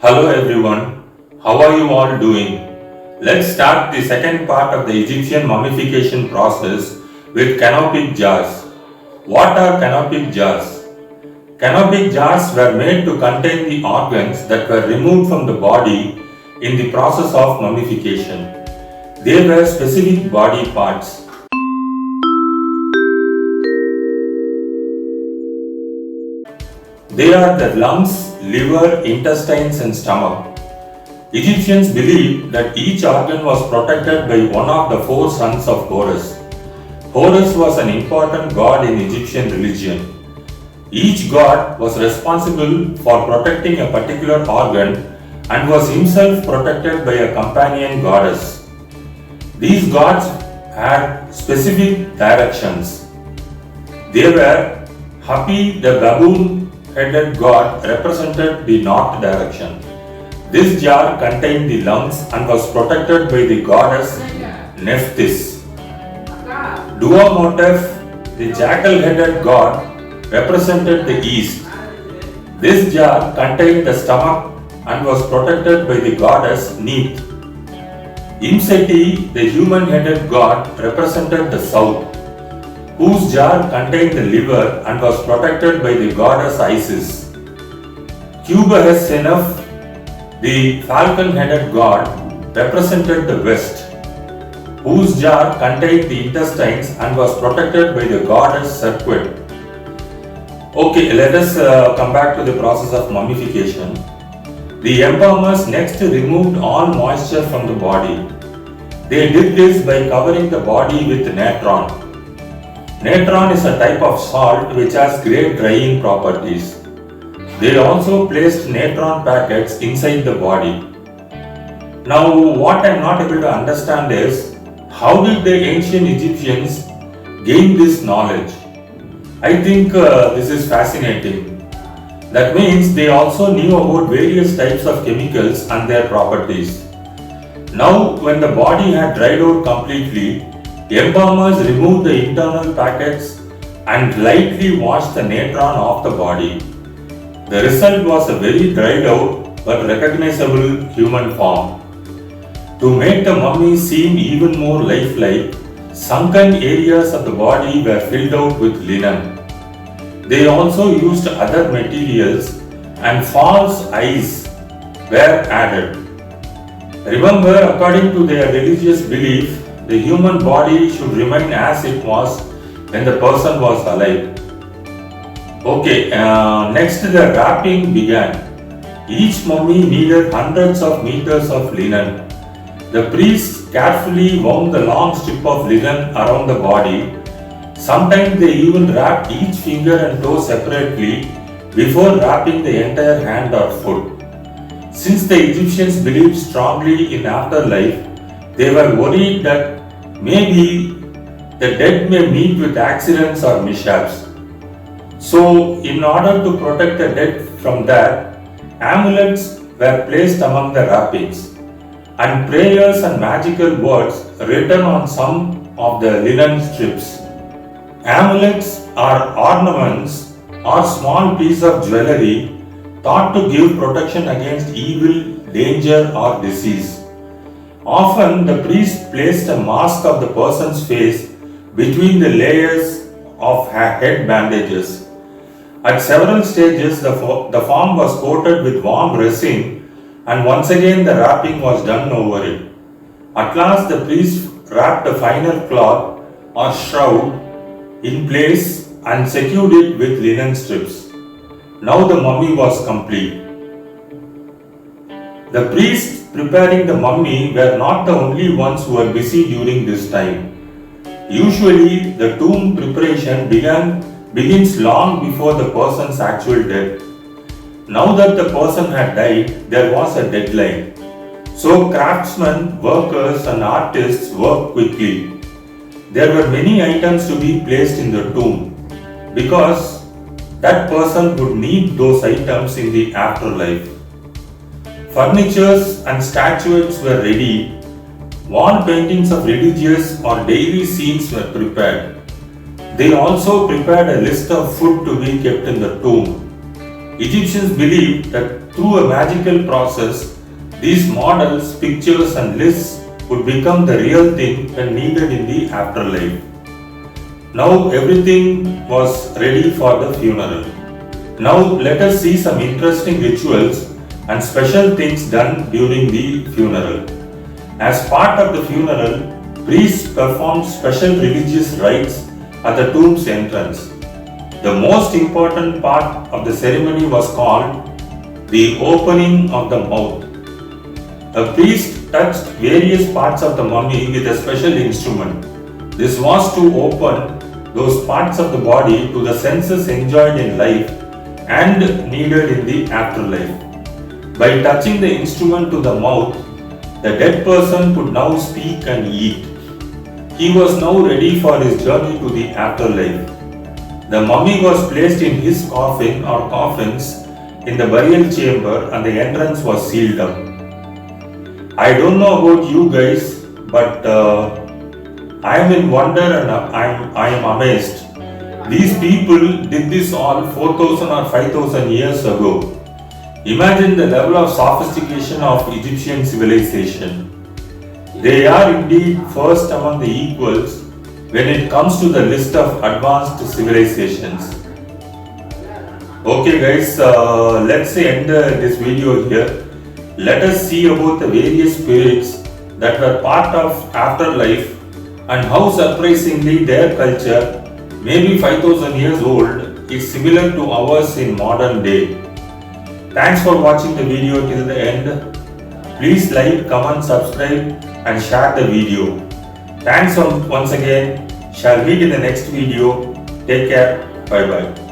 Hello everyone, how are you all doing? Let's start the second part of the Egyptian mummification process with canopic jars. What are canopic jars? Canopic jars were made to contain the organs that were removed from the body in the process of mummification. They were specific body parts. They are the lungs, liver, intestines and stomach. Egyptians believed that each organ was protected by one of the four sons of Horus. Horus was an important god in Egyptian religion. Each god was responsible for protecting a particular organ and was himself protected by a companion goddess. These gods had specific directions. They were Hapi, the baboon-headed god, represented the north direction. This jar contained the lungs and was protected by the goddess Nephthys. Duamutef, the jackal-headed god, represented the east. This jar contained the stomach and was protected by the goddess Neith. Imsety, the human-headed god, represented the south, whose jar contained the liver and was protected by the goddess Isis. Qebehsenuef, the falcon-headed god, represented the west, whose jar contained the intestines and was protected by the goddess Serpent. Okay, let us come back to the process of mummification. The embalmers next removed all moisture from the body. They did this by covering the body with natron. Natron is a type of salt which has great drying properties. They also placed natron packets inside the body. Now, what I am not able to understand is, how did the ancient Egyptians gain this knowledge? I think this is fascinating. That means they also knew about various types of chemicals and their properties. Now, when the body had dried out completely, embalmers removed the internal packets and lightly washed the natron off the body. The result was a very dried out but recognizable human form. To make the mummy seem even more lifelike, sunken areas of the body were filled out with linen. They also used other materials and false eyes were added. Remember, according to their religious belief, the human body should remain as it was when the person was alive. Okay, next the wrapping began. Each mummy needed hundreds of meters of linen. The priests carefully wound the long strip of linen around the body. Sometimes they even wrapped each finger and toe separately before wrapping the entire hand or foot. Since the Egyptians believed strongly in afterlife, they were worried that maybe the dead may meet with accidents or mishaps. So, in order to protect the dead from that, amulets were placed among the wrappings, and prayers and magical words written on some of the linen strips. Amulets are ornaments or small pieces of jewelry thought to give protection against evil, danger, or disease. Often, the priest placed a mask of the person's face between the layers of head bandages. At several stages, the form was coated with warm resin, and once again the wrapping was done over it. At last, the priest wrapped a finer cloth or shroud in place and secured it with linen strips. Now the mummy was complete. The priests preparing the mummy were not the only ones who were busy during this time. Usually, the tomb preparation begins long before the person's actual death. Now that the person had died, there was a deadline. So craftsmen, workers and artists worked quickly. There were many items to be placed in the tomb because that person would need those items in the afterlife. Furnitures and statuettes were ready. Wall paintings of religious or daily scenes were prepared. They also prepared a list of food to be kept in the tomb. Egyptians believed that through a magical process, these models, pictures and lists would become the real thing when needed in the afterlife. Now everything was ready for the funeral. Now let us see some interesting rituals and special things done during the funeral. As part of the funeral, priests performed special religious rites at the tomb's entrance. The most important part of the ceremony was called the opening of the mouth. A priest touched various parts of the mummy with a special instrument. This was to open those parts of the body to the senses enjoyed in life and needed in the afterlife. By touching the instrument to the mouth, the dead person could now speak and eat. He was now ready for his journey to the afterlife. The mummy was placed in his coffin or coffins in the burial chamber and the entrance was sealed up. I don't know about you guys, but I am in wonder and I am amazed. These people did this all 4,000 or 5,000 years ago. Imagine the level of sophistication of Egyptian civilization. They are indeed first among the equals when it comes to the list of advanced civilizations. Okay guys, let's end this video here. Let us see about the various spirits that were part of afterlife and how surprisingly their culture, maybe 5,000 years old, is similar to ours in modern day. Thanks for watching the video till the end. Please like, comment, subscribe and share the video. Thanks once again. Shall meet in the next video. Take care. Bye bye.